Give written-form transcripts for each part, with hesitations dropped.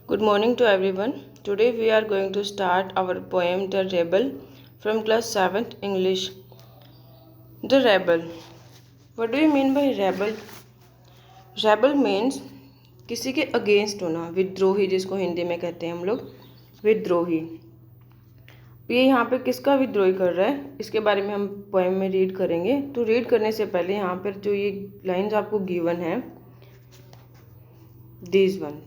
Good morning to everyone. Today we are going to start our poem The Rebel from class 7th English. The Rebel. What do you mean by rebel? Rebel means किसी के against होना, विद्रोही, जिसको हिंदी में कहते हैं हम लोग विद्रोही। ये यहाँ पे किसका विद्रोही कर रहा है इसके बारे में हम पोएम में रीड करेंगे। तो रीड करने से पहले यहाँ पर जो ये लाइंस आपको गिवन है, दिस वन,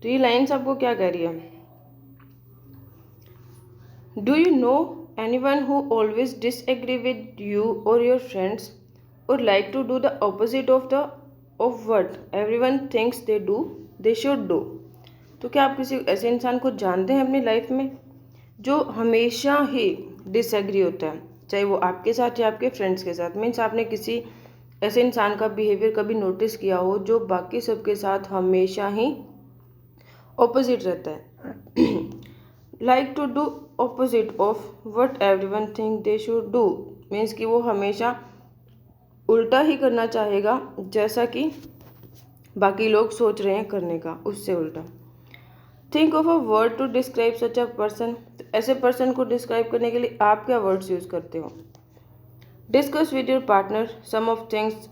तो ये लाइन्स आपको क्या कह रही है? Do you know anyone who always disagree with you और योर फ्रेंड्स और like to do the opposite of what everyone thinks they should do? तो क्या आप किसी ऐसे इंसान को जानते हैं अपनी लाइफ में जो हमेशा ही डिसएग्री होता है, चाहे वो आपके साथ या आपके फ्रेंड्स के साथ? मीन्स आपने किसी ऐसे इंसान का बिहेवियर कभी नोटिस किया हो जो बाकी सबके साथ हमेशा ही ऑपोजिट रहता है। Like to do opposite of what everyone think they should do means कि वो हमेशा उल्टा ही करना चाहेगा जैसा कि बाकी लोग सोच रहे हैं करने का, उससे उल्टा। Think of a word to describe such a person. ऐसे पर्सन को डिस्क्राइब करने के लिए आप क्या वर्ड्स यूज़ करते हो? Discuss with your partner some of things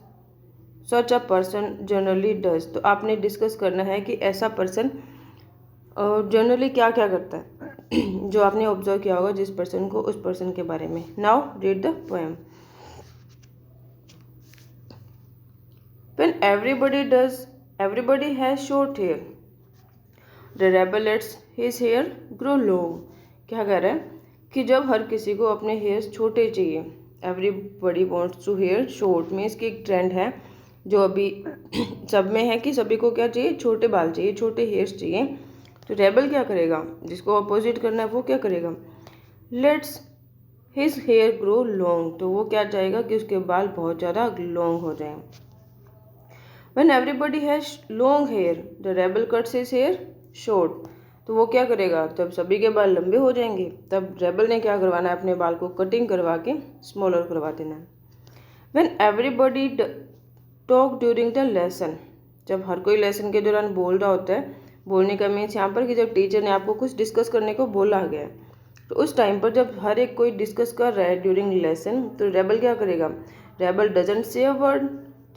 such a person generally does. तो आपने डिस्कस करना है कि ऐसा पर्सन जनरली क्या क्या करता है जो आपने ऑब्जर्व किया होगा जिस पर्सन को, उस पर्सन के बारे में। Now read the poem. When everybody has short hair the rebel lets his hair grow long. क्या कह रहा है कि जब हर किसी को अपने हेयर्स छोटे चाहिए, everybody wants to hair short means कि एक ट्रेंड है जो अभी सब में है कि सभी को क्या चाहिए, छोटे बाल चाहिए, छोटे हेयर्स चाहिए। तो रेबल क्या करेगा, जिसको अपोजिट करना है वो क्या करेगा? Lets his hair grow long. तो वो क्या चाहेगा कि उसके बाल बहुत ज़्यादा लॉन्ग हो जाएं। When everybody has long hair the rebel cuts his hair short. तो वो क्या करेगा, जब सभी के बाल लंबे हो जाएंगे तब रेबल ने क्या करवाना है, अपने बाल को कटिंग करवा के स्मॉलर करवा देना है। When everybody talk during the lesson. जब हर कोई लेसन के दौरान बोल रहा होता है, बोलने का मीन्स यहाँ पर कि जब टीचर ने आपको कुछ डिस्कस करने को बोला गया है, तो उस टाइम पर जब हर एक कोई डिस्कस कर रहा है ड्यूरिंग लेसन, तो रेबल क्या करेगा? Rebel doesn't say a word.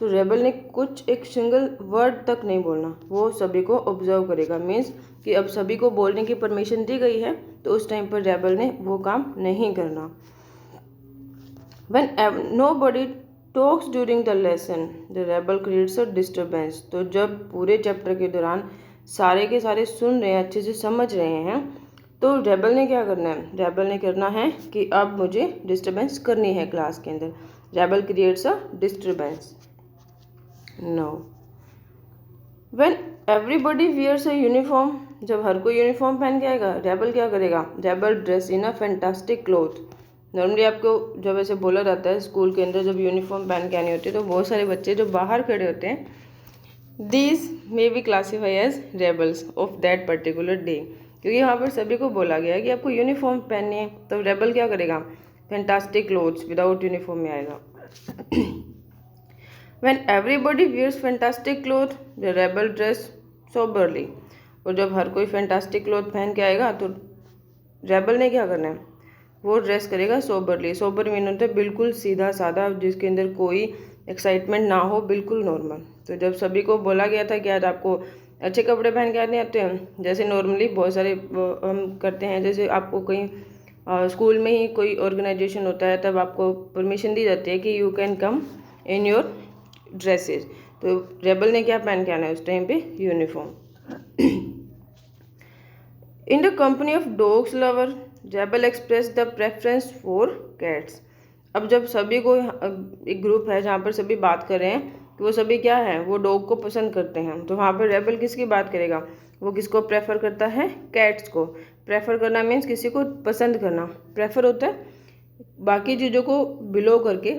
तो रेबल ने कुछ एक सिंगल वर्ड तक नहीं बोलना, वो सभी को ऑब्जर्व करेगा। मीन्स कि अब सभी को बोलने की परमिशन दी गई है तो उस टाइम पर रेबल ने वो काम नहीं करना। When nobody talks during the lesson the rebel creates a disturbance. तो जब पूरे चैप्टर के दौरान सारे के सारे सुन रहे हैं, अच्छे से समझ रहे हैं, तो रेबल ने क्या करना है? रेबल ने करना है कि अब मुझे डिस्टर्बेंस करनी है क्लास के अंदर। Rebel creates a disturbance. No when everybody wears a uniform. जब हर कोई यूनिफॉर्म पहन के आएगा, रेबल क्या करेगा? Rebel dress in a fantastic cloth. Normally आपको जब ऐसे बोला जाता है स्कूल के अंदर जब यूनिफॉर्म पहन के आने होते हैं, तो बहुत सारे बच्चे जो बाहर खड़े होते हैं, these may be classify as rebels of that particular day. क्योंकि यहाँ पर सभी को बोला गया है कि आपको यूनिफॉर्म पहननी है, तो रेबल क्या करेगा? फैंटास्टिक क्लोथ्स विदाउट यूनिफॉर्म में आएगा। When everybody wears fantastic cloth the rebel dress soberly. और जब हर कोई फैंटास्टिक क्लोथ पहन के आएगा तो रेबल ने क्या करना है? वो ड्रेस करेगा सोबरली। सोबर मीन होता है बिल्कुल सीधा साधा, जिसके अंदर कोई एक्साइटमेंट ना हो, बिल्कुल नॉर्मल। तो जब सभी को बोला गया था कि आज आपको अच्छे कपड़े पहन के आने आते हैं, जैसे नॉर्मली बहुत सारे हम करते हैं, जैसे आपको कहीं स्कूल में ही कोई ऑर्गेनाइजेशन होता है तब आपको परमिशन दी जाती है कि you can come in your dresses. तो रेबल ने क्या पहन के आना है उस टाइम पे? Uniform. In the company of dogs lover rebel express the preference for cats. अब जब सभी को, एक ग्रुप है जहाँ पर सभी बात कर रहे हैं कि वो सभी क्या है, वो डॉग को पसंद करते हैं, तो वहाँ पर रेबल किसकी बात करेगा? वो किसको प्रेफर करता है? कैट्स को। प्रेफर करना मीन्स किसी को पसंद करना। प्रेफर होता है बाकी चीज़ों को बिलो करके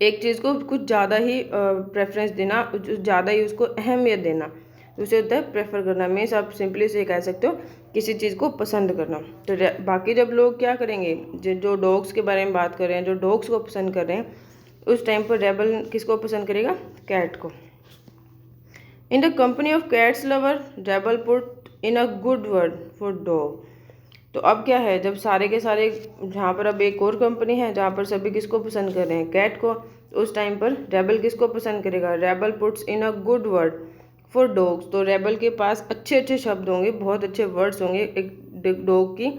एक चीज़ को कुछ ज़्यादा ही प्रेफरेंस देना, ज़्यादा ही उसको अहमियत देना, उसे होता है प्रेफर करना। मीन्स आप सिंपली से कह सकते हो किसी चीज़ को पसंद करना। तो बाकी जब लोग क्या करेंगे, जो डॉग्स के बारे में बात कर रहे हैं, जो डॉग्स को पसंद कर रहे हैं, उस टाइम पर रेबल किसको पसंद करेगा? कैट को। In the company of cats lover rebel put in a good word for dog. तो अब क्या है, जब सारे के सारे, जहाँ पर अब एक और कंपनी है जहाँ पर सभी किसको पसंद कर रहे हैं, कैट को, तो उस टाइम पर रेबल किसको पसंद करेगा, rebel puts in a good word for dogs. तो रेबल के पास अच्छे अच्छे शब्द होंगे, बहुत अच्छे वर्ड्स होंगे एक डॉग की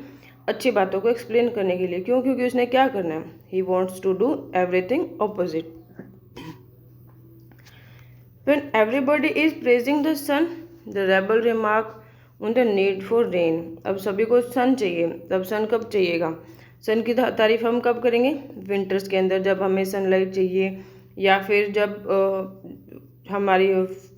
अच्छी बातों को एक्सप्लेन करने के लिए। क्यों? क्योंकि उसने क्या करना है, he wants to do everything opposite. When everybody is praising the sun, the rebel remark on the need for rain। अब सभी को सन चाहिए, तब सन कब चाहिएगा, सन की तारीफ हम कब करेंगे, विंटर्स के अंदर, जब हमें सनलाइट चाहिए, या फिर जब हमारी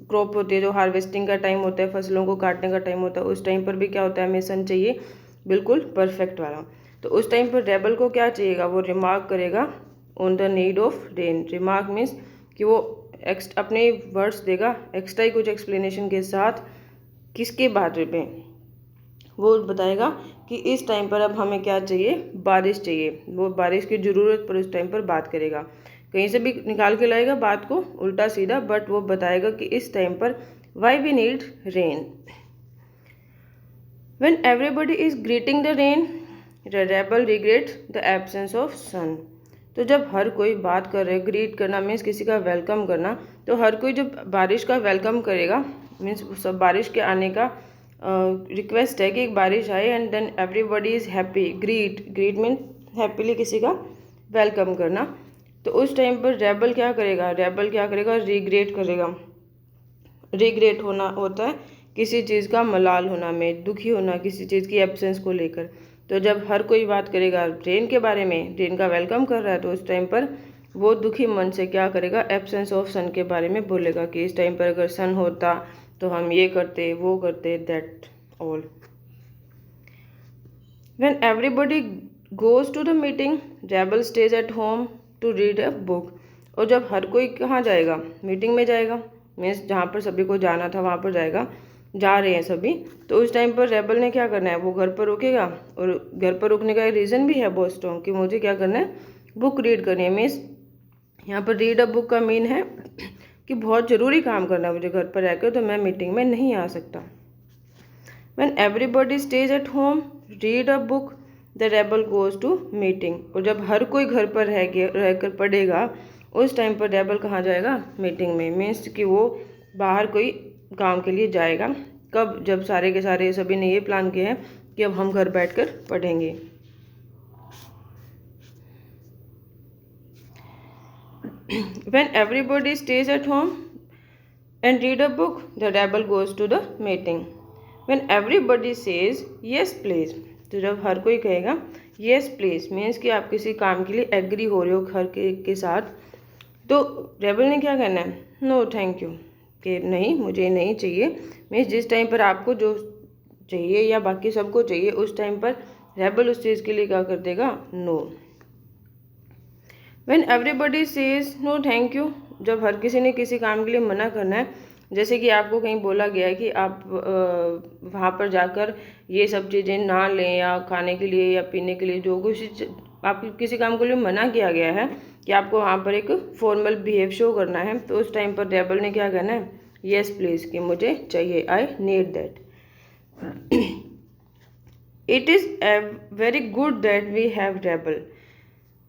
क्रॉप होती है, जो हार्वेस्टिंग का टाइम होता है, फसलों को काटने का टाइम होता है, उस टाइम पर भी क्या होता है, हमें सन चाहिए बिल्कुल परफेक्ट वाला। तो उस टाइम पर रेबल को क्या चाहिएगा, वो रिमार्क करेगा on the need of rain. Remark means कि वो अपने वर्ड्स देगा एक्स्ट्रा ही कुछ एक्सप्लेनेशन के साथ, किसके बारे में, वो बताएगा कि इस टाइम पर अब हमें क्या चाहिए, बारिश चाहिए। वो बारिश की ज़रूरत पर उस टाइम पर बात करेगा, कहीं से भी निकाल के लाएगा बात को उल्टा सीधा, बट वो बताएगा कि इस टाइम पर why we need rain. When everybody is greeting the rain, the rebel regrets the absence of sun। तो जब हर कोई बात कर रहे, ग्रीट करना मीन्स किसी का वेलकम करना, तो हर कोई जब बारिश का वेलकम करेगा मीन्स सब बारिश के आने का रिक्वेस्ट है कि एक बारिश आए, and then everybody is happy. Greet mean happily किसी का वेलकम करना। तो उस टाइम पर रेबल क्या करेगा, रिग्रेट करेगा। रिग्रेट होना होता है किसी चीज़ का मलाल होना में, दुखी होना किसी चीज़ की एब्सेंस को लेकर। तो जब हर कोई बात करेगा रेन के बारे में, रेन का वेलकम कर रहा है, तो उस टाइम पर वो दुखी मन से क्या करेगा, एब्सेंस ऑफ सन के बारे में बोलेगा कि इस टाइम पर अगर सन होता तो हम ये करते, वो करते, that all. When everybody goes to the meeting, rebel stays at home to read a book. और जब हर कोई कहाँ जाएगा, मीटिंग में जाएगा, मीन्स जहाँ पर सभी को जाना था वहाँ पर जाएगा, जा रहे हैं सभी, तो उस टाइम पर रेबल ने क्या करना है, वो घर पर रुकेगा। और घर पर रुकने का रीज़न भी है बहुत स्ट्रॉन्ग कि मुझे क्या करना है, बुक रीड करनी है। मीन्स यहाँ पर रीड अ बुक का मीन है कि बहुत ज़रूरी काम करना है मुझे घर पर रहकर, तो मैं मीटिंग में नहीं आ सकता। When everybody stays at home read a book, the rebel goes to meeting. और जब हर कोई घर पर रहकर पढ़ेगा, उस टाइम पर रेबल कहाँ जाएगा, मीटिंग में। मीन्स कि वो बाहर कोई काम के लिए जाएगा। कब, जब सारे के सारे सभी ने ये प्लान किया है कि अब हम घर बैठकर पढ़ेंगे। When everybody stays at home and read a book, the rebel goes to the meeting. When everybody says yes please, तो जब हर कोई कहेगा yes please मीन्स कि आप किसी काम के लिए एग्री हो रहे हो हर के साथ, तो रेबल ने क्या करना है, नो थैंक यू, कि नहीं मुझे नहीं चाहिए। मीन्स जिस टाइम पर आपको जो चाहिए या बाकी सबको चाहिए, उस टाइम पर रेबल उस चीज़ के लिए क्या कर देगा, no. When everybody says no thank you, जब हर किसी ने किसी काम के लिए मना करना है, जैसे कि आपको कहीं बोला गया है कि आप वहाँ पर जाकर ये सब चीज़ें ना लें, या खाने के लिए या पीने के लिए जो कुछ आप किसी काम के लिए मना किया गया है कि आपको वहाँ पर एक फॉर्मल बिहेव शो करना है, तो उस टाइम पर रेबल ने क्या करना है, येस प्लीज़, कि मुझे चाहिए, I need that. It is very good that we have rebel.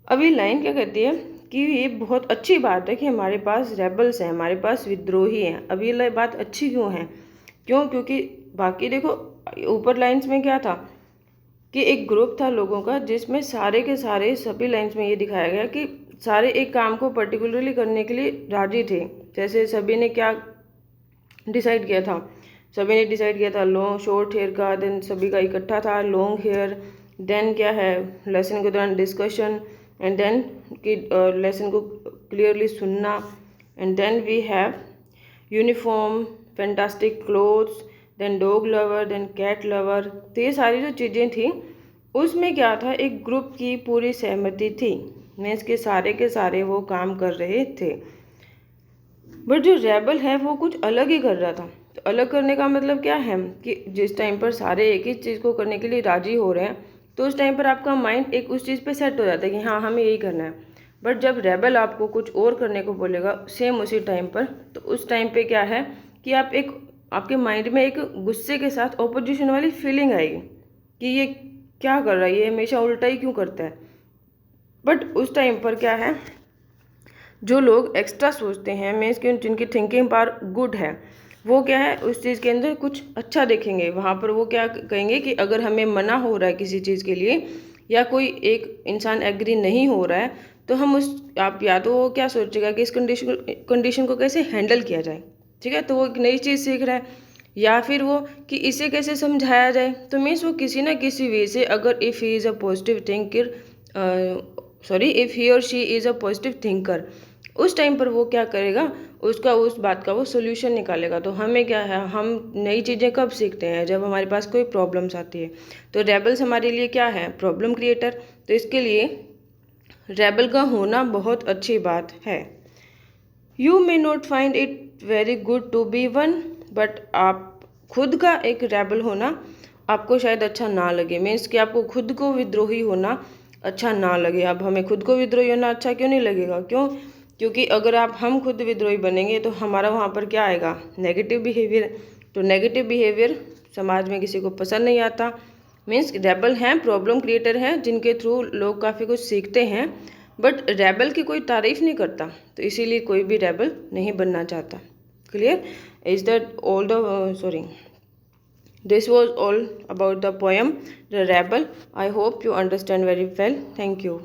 अब ये लाइन क्या कहती है कि ये बहुत अच्छी बात है कि हमारे पास रेबल्स हैं, हमारे पास विद्रोही हैं। अब ये बात अच्छी क्यों है, क्यों? क्योंकि बाकी देखो ऊपर लाइंस में क्या था कि एक ग्रुप था लोगों का, जिसमें सारे के सारे सभी लाइंस में ये दिखाया गया कि सारे एक काम को पर्टिकुलरली करने के लिए राजी थे। जैसे सभी ने क्या डिसाइड किया था, सभी ने डिसाइड किया था लॉन्ग शॉर्ट हेयर का, देन सभी का इकट्ठा था लॉन्ग हेयर, देन क्या है लेसन के दौरान डिस्कशन, एंड देन कि लेसन को क्लियरली सुनना, and then we have uniform, fantastic clothes, then dog lover, then cat lover. तो ये सारी जो चीज़ें थी उसमें क्या था, एक ग्रुप की पूरी सहमति थी, मीन्स के सारे वो काम कर रहे थे। बट जो रेबल है वो कुछ अलग ही कर रहा था। तो अलग करने का मतलब क्या है कि जिस टाइम पर सारे एक ही चीज़ को करने के लिए राजी हो रहे हैं, तो उस टाइम पर आपका माइंड एक उस चीज़ पे सेट हो जाता है कि हाँ हमें यही करना है। बट जब रेबल आपको कुछ और करने को बोलेगा सेम उसी टाइम पर, तो उस टाइम पे क्या है कि आपके माइंड में एक गुस्से के साथ ऑपोजिशन वाली फीलिंग आएगी कि ये क्या कर रहा है, ये हमेशा उल्टा ही क्यों करता है। बट उस टाइम पर क्या है, जो लोग एक्स्ट्रा सोचते हैं, मीन्स कि जिनकी थिंकिंग पावर गुड है, वो क्या है उस चीज़ के अंदर कुछ अच्छा देखेंगे। वहाँ पर वो क्या कहेंगे कि अगर हमें मना हो रहा है किसी चीज़ के लिए, या कोई एक इंसान एग्री नहीं हो रहा है, तो हम आप या तो वो क्या सोचेगा कि इस कंडीशन को कैसे हैंडल किया जाए, ठीक है, तो वो एक नई चीज़ सीख रहा है। या फिर वो कि इसे कैसे समझाया जाए, तो मीन्स वो किसी ना किसी वे से, अगर if he is a positive thinker, if he और she is a positive thinker, उस टाइम पर वो क्या करेगा, उसका उस बात का वो सोल्यूशन निकालेगा। तो हमें क्या है, हम नई चीज़ें कब सीखते हैं, जब हमारे पास कोई प्रॉब्लम्स आती है। तो रेबल्स हमारे लिए क्या है, प्रॉब्लम क्रिएटर। तो इसके लिए रेबल का होना बहुत अच्छी बात है। You may not find it very good to be one, but आप खुद का एक रेबल होना आपको शायद अच्छा ना लगे, मीन्स कि आपको खुद को विद्रोही होना अच्छा ना लगे। अब हमें खुद को विद्रोही होना अच्छा क्यों नहीं लगेगा, क्योंकि अगर हम खुद विद्रोही बनेंगे तो हमारा वहाँ पर क्या आएगा, नेगेटिव बिहेवियर। तो नेगेटिव बिहेवियर समाज में किसी को पसंद नहीं आता। मीन्स रेबल हैं, प्रॉब्लम क्रिएटर हैं, जिनके थ्रू लोग काफ़ी कुछ सीखते हैं, बट रेबल की कोई तारीफ नहीं करता। तो इसीलिए कोई भी रेबल नहीं बनना चाहता। Clear? Is that all the this was all about the poem The Rebel. I hope you understand very well. Thank you.